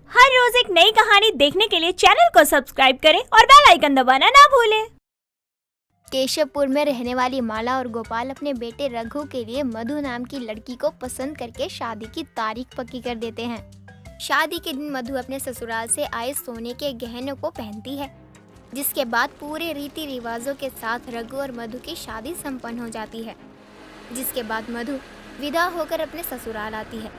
हर रोज एक नई कहानी देखने के लिए चैनल को सब्सक्राइब करें और बेल आइकन दबाना ना भूलें। केशवपुर में रहने वाली माला और गोपाल अपने बेटे रघु के लिए मधु नाम की लड़की को पसंद करके शादी की तारीख पक्की कर देते हैं। शादी के दिन मधु अपने ससुराल से आए सोने के गहनों को पहनती है, जिसके बाद पूरे रीति रिवाजों के साथ रघु और मधु की शादी संपन्न हो जाती है। जिसके बाद मधु विदा होकर अपने ससुराल आती है।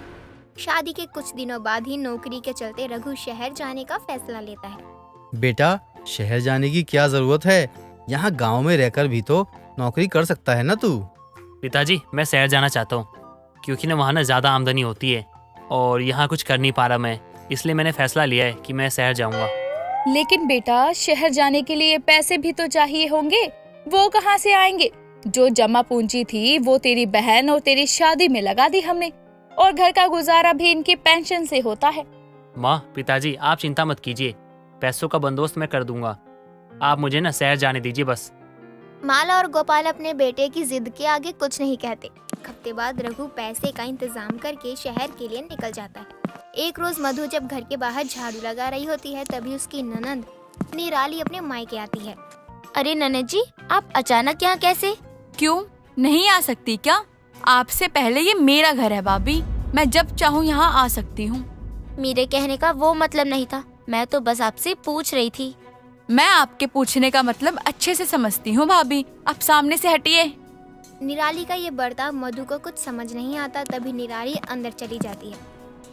शादी के कुछ दिनों बाद ही नौकरी के चलते रघु शहर जाने का फैसला लेता है। बेटा, शहर जाने की क्या जरूरत है? यहाँ गांव में रहकर भी तो नौकरी कर सकता है ना तू। पिताजी, मैं शहर जाना चाहता हूँ क्योंकि ना वहाँ ना ज़्यादा आमदनी होती है और यहाँ कुछ कर नहीं पा रहा मैं, इसलिए मैंने फैसला लिया है कि मैं शहर जाऊँगा। लेकिन बेटा, शहर जाने के लिए पैसे भी तो चाहिए होंगे, वो कहाँ से आएंगे? जो जमा पूंजी थी वो तेरी बहन और तेरी शादी में लगा दी हमने, और घर का गुजारा भी इनकी पेंशन से होता है। माँ, पिताजी आप चिंता मत कीजिए, पैसों का बंदोबस्त मैं कर दूंगा। आप मुझे ना शहर जाने दीजिए बस। माला और गोपाल अपने बेटे की जिद के आगे कुछ नहीं कहते। एक हफ्ते बाद रघु पैसे का इंतजाम करके शहर के लिए निकल जाता है। एक रोज मधु जब घर के बाहर झाड़ू लगा रही होती है, तभी उसकी ननंद निराली अपने मायके आती है। अरे ननद जी, आप अचानक यहाँ कैसे? क्यों नहीं आ सकती क्या? आपसे पहले ये मेरा घर है भाभी, मैं जब चाहूँ यहाँ आ सकती हूँ। मेरे कहने का वो मतलब नहीं था, मैं तो बस आपसे पूछ रही थी। मैं आपके पूछने का मतलब अच्छे से समझती हूँ भाभी, आप सामने से हटिए। निराली का ये बर्ताव मधु को कुछ समझ नहीं आता। तभी निराली अंदर चली जाती है।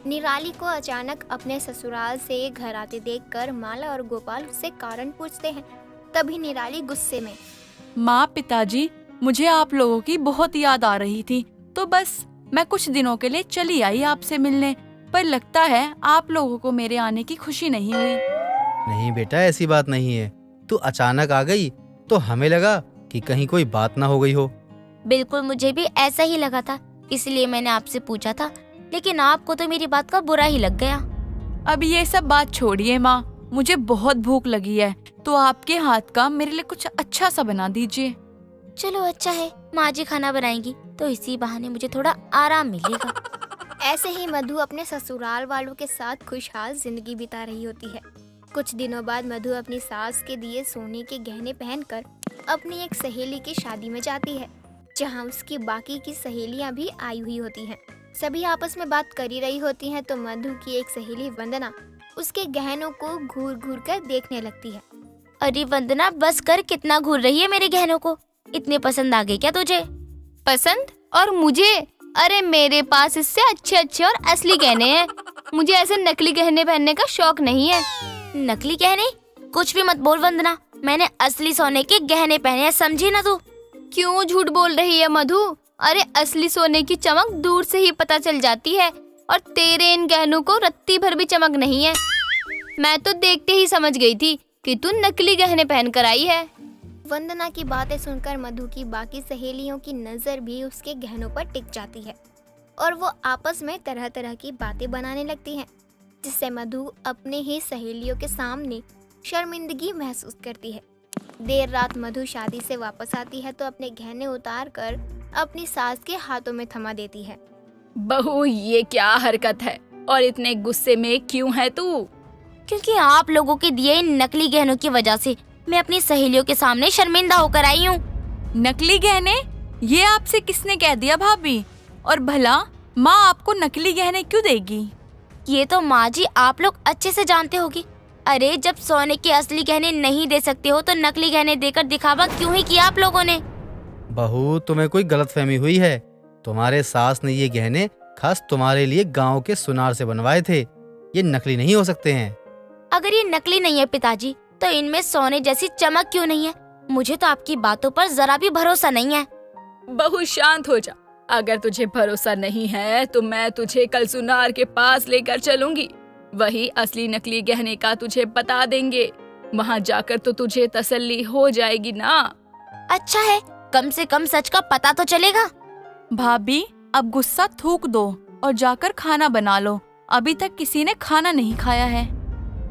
निराली को अचानक अपने ससुराल से घर आते देखकर माला और गोपाल उससे कारण पूछते हैं। तभी निराली गुस्से में, माँ, पिताजी, मुझे आप लोगों की बहुत याद आ रही थी, तो बस मैं कुछ दिनों के लिए चली आई आपसे मिलने, पर लगता है आप लोगों को मेरे आने की खुशी नहीं हुई। नहीं बेटा, ऐसी बात नहीं है। तू अचानक आ गई तो हमें लगा कि कहीं कोई बात ना हो गई हो। बिल्कुल, मुझे भी ऐसा ही लगा था, इसलिए मैंने आपसे पूछा था, लेकिन आपको तो मेरी बात का बुरा ही लग गया। अब ये सब बात छोड़िए माँ, मुझे बहुत भूख लगी है, तो आपके हाथ का मेरे लिए कुछ अच्छा सा बना दीजिए। चलो अच्छा है, माँ जी खाना बनाएंगी तो इसी बहाने मुझे थोड़ा आराम मिलेगा। ऐसे ही मधु अपने ससुराल वालों के साथ खुशहाल जिंदगी बिता रही होती है। कुछ दिनों बाद मधु अपनी सास के दिए सोने के गहने पहनकर अपनी एक सहेली की शादी में जाती है, जहां उसकी बाकी की सहेलियां भी आई हुई होती हैं। सभी आपस में बात कर ही रही होती हैं तो मधु की एक सहेली वंदना उसके गहनों को घूर घूर कर देखने लगती है। अरे वंदना, बस कर, कितना घूर रही है मेरे गहनों को? इतने पसंद आ गए क्या तुझे? पसंद? और मुझे? अरे मेरे पास इससे अच्छे अच्छे और असली गहने हैं, मुझे ऐसे नकली गहने पहनने का शौक नहीं है। नकली गहने? कुछ भी मत बोल वंदना, मैंने असली सोने के गहने पहने हैं, समझी ना तू? क्यों झूठ बोल रही है मधु? अरे असली सोने की चमक दूर से ही पता चल जाती है, और तेरे इन गहनों को रत्ती भर भी चमक नहीं है। मैं तो देखते ही समझ गई थी कि तू नकली गहने पहन कर आई है। वंदना की बातें सुनकर मधु की बाकी सहेलियों की नजर भी उसके गहनों पर टिक जाती है और वो आपस में तरह तरह की बातें बनाने लगती हैं, जिससे मधु अपने ही सहेलियों के सामने शर्मिंदगी महसूस करती है। देर रात मधु शादी से वापस आती है तो अपने गहने उतार कर अपनी सास के हाथों में थमा देती है। बहू, ये क्या हरकत है और इतने गुस्से में क्यों है तू? क्योंकि आप लोगों के दिए इन नकली गहनों की वजह से मैं अपनी सहेलियों के सामने शर्मिंदा होकर आई हूँ। नकली गहने? ये आपसे किसने कह दिया भाभी? और भला माँ आपको नकली गहने क्यों देगी? ये तो माँ जी आप लोग अच्छे से जानते होगी। अरे जब सोने के असली गहने नहीं दे सकते हो तो नकली गहने देकर दिखावा क्यों ही किया आप लोगों ने? बहू, तुम्हें कोई गलतफहमी हुई है। तुम्हारे सास ने ये गहने खास तुम्हारे लिए गांव के सुनार से बनवाए थे। ये नकली नहीं हो सकते हैं। अगर ये नकली नहीं है पिताजी, तो इनमें सोने जैसी चमक क्यों नहीं है? मुझे तो आपकी बातों पर जरा भी भरोसा नहीं है। बहू शांत हो जा, अगर तुझे भरोसा नहीं है तो मैं तुझे कल सुनार के पास लेकर चलूंगी, वही असली नकली गहने का तुझे बता देंगे। वहाँ जाकर तो तुझे तसल्ली हो जाएगी ना। अच्छा है, कम से कम सच का पता तो चलेगा। भाभी, अब गुस्सा थूक दो और जाकर खाना बना लो, अभी तक किसी ने खाना नहीं खाया है।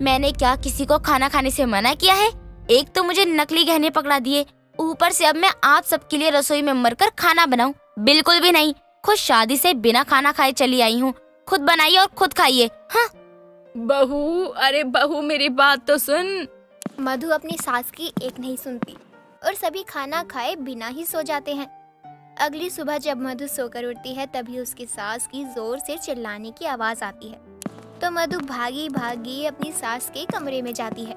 मैंने क्या किसी को खाना खाने से मना किया है? एक तो मुझे नकली गहने पकड़ा दिए, ऊपर से अब मैं आप सबके लिए रसोई में मरकर खाना बनाऊं? बिल्कुल भी नहीं। खुद शादी से बिना खाना खाए चली आई हूँ, खुद बनाइए और खुद खाइए। हाँ। बहू, अरे बहू मेरी बात तो सुन। मधु अपनी सास की एक नहीं सुनती और सभी खाना खाए बिना ही सो जाते हैं। अगली सुबह जब मधु सोकर उठती है तभी उसकी सास की जोर से चिल्लाने की आवाज आती है। तो मधु भागी भागी अपनी सास के कमरे में जाती है।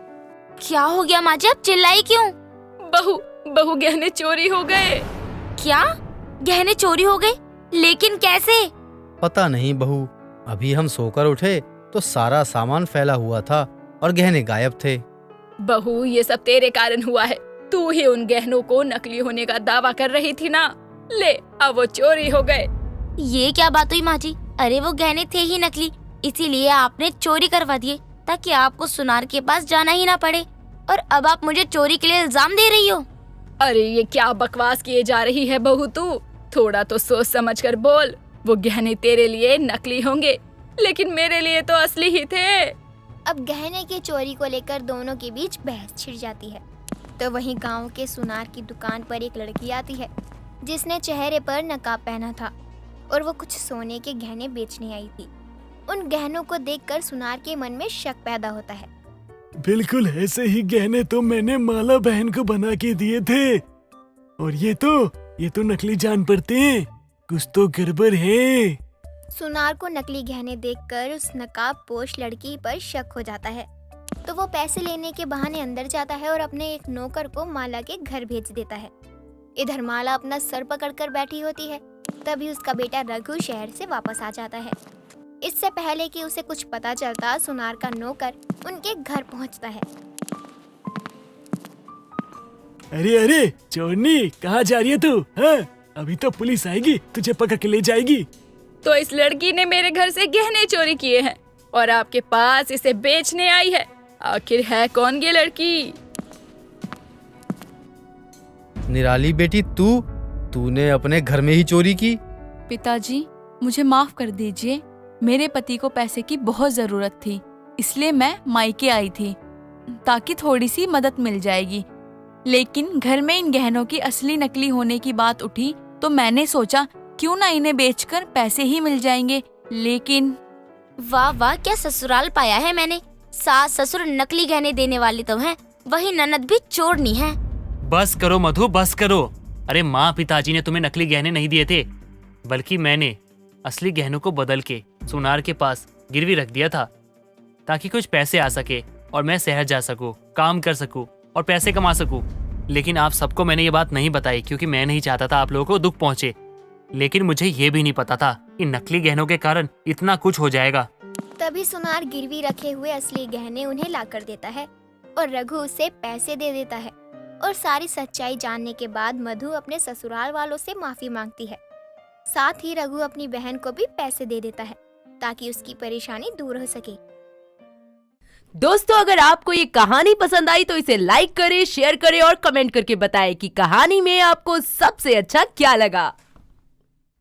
क्या हो गया माँ जी, आप चिल्लाई क्यों? बहू गहने चोरी हो गए। क्या गहने चोरी हो गए? लेकिन कैसे? पता नहीं बहू, अभी हम सोकर उठे तो सारा सामान फैला हुआ था और गहने गायब थे। बहू, ये सब तेरे कारण हुआ है। तू ही उन गहनों को नकली होने का दावा कर रही थी ना। ले, अब वो चोरी हो गए। ये क्या बात हुई माँ जी? अरे वो गहने थे ही नकली, इसीलिए आपने चोरी करवा दिए ताकि आपको सुनार के पास जाना ही ना पड़े। और अब आप मुझे चोरी के लिए इल्जाम दे रही हो? अरे ये क्या बकवास किए जा रही है बहू तू? थोड़ा तो सोच समझ कर बोल। वो गहने तेरे लिए नकली होंगे लेकिन मेरे लिए तो असली ही थे। अब गहने की चोरी को लेकर दोनों के बीच बहस छिड़ जाती है। तो वहीं गांव के सुनार की दुकान पर एक लड़की आती है जिसने चेहरे पर नकाब पहना था और वो कुछ सोने के गहने बेचने आई थी। उन गहनों को देखकर सुनार के मन में शक पैदा होता है। बिल्कुल ऐसे ही गहने तो मैंने माला बहन को बना के दिए थे और ये तो नकली जान पड़ते हैं। कुछ तो गड़बड़ है। सुनार को नकली गहने देखकर उस नकाब पोश लड़की पर शक हो जाता है। तो वो पैसे लेने के बहाने अंदर जाता है और अपने एक नौकर को माला के घर भेज देता है। इधर माला अपना सर पकड़कर बैठी होती है। तभी उसका बेटा रघु शहर से वापस आ जाता है। इससे पहले कि उसे कुछ पता चलता, सुनार का नौकर उनके घर पहुंचता है। अरे चोरनी, कहाँ जा रही है तू? हाँ? अभी तो पुलिस आएगी, तुझे पकड़ के ले जाएगी। तो इस लड़की ने मेरे घर से गहने चोरी किए हैं और आपके पास इसे बेचने आई है। आखिर है कौन ये लड़की? निराली बेटी, तूने अपने घर में ही चोरी की? पिताजी, मुझे माफ कर दीजिए। मेरे पति को पैसे की बहुत जरूरत थी, इसलिए मैं मायके आई थी ताकि थोड़ी सी मदद मिल जाएगी। लेकिन घर में इन गहनों की असली नकली होने की बात उठी तो मैंने सोचा क्यों ना इन्हें बेचकर पैसे ही मिल जाएंगे। लेकिन वाह वाह, क्या ससुराल पाया है मैंने। सास ससुर नकली गहने देने वाले तो हैं, वही ननद भी चोरनी है। बस करो मधु, बस करो। अरे माँ, पिताजी ने तुम्हें नकली गहने नहीं दिए थे, बल्कि मैंने असली गहनों को बदल के सुनार के पास गिरवी रख दिया था ताकि कुछ पैसे आ सके और मैं शहर जा सकूं, काम कर सकूं और पैसे कमा सकूं। लेकिन आप सबको मैंने ये बात नहीं बताई क्योंकि मैं नहीं चाहता था आप लोगों को दुख पहुंचे। लेकिन मुझे ये भी नहीं पता था कि नकली गहनों के कारण इतना कुछ हो जाएगा। तभी सुनार गिरवी रखे हुए असली गहने उन्हें ला कर देता है और रघु उसे पैसे दे देता है। और सारी सच्चाई जानने के बाद मधु अपने ससुराल वालों से माफी मांगती है। साथ ही रघु अपनी बहन को भी पैसे दे देता है ताकि उसकी परेशानी दूर हो सके। दोस्तों, अगर आपको ये कहानी पसंद आई तो इसे लाइक करें, शेयर करें और कमेंट करके बताएं कि कहानी में आपको सबसे अच्छा क्या लगा।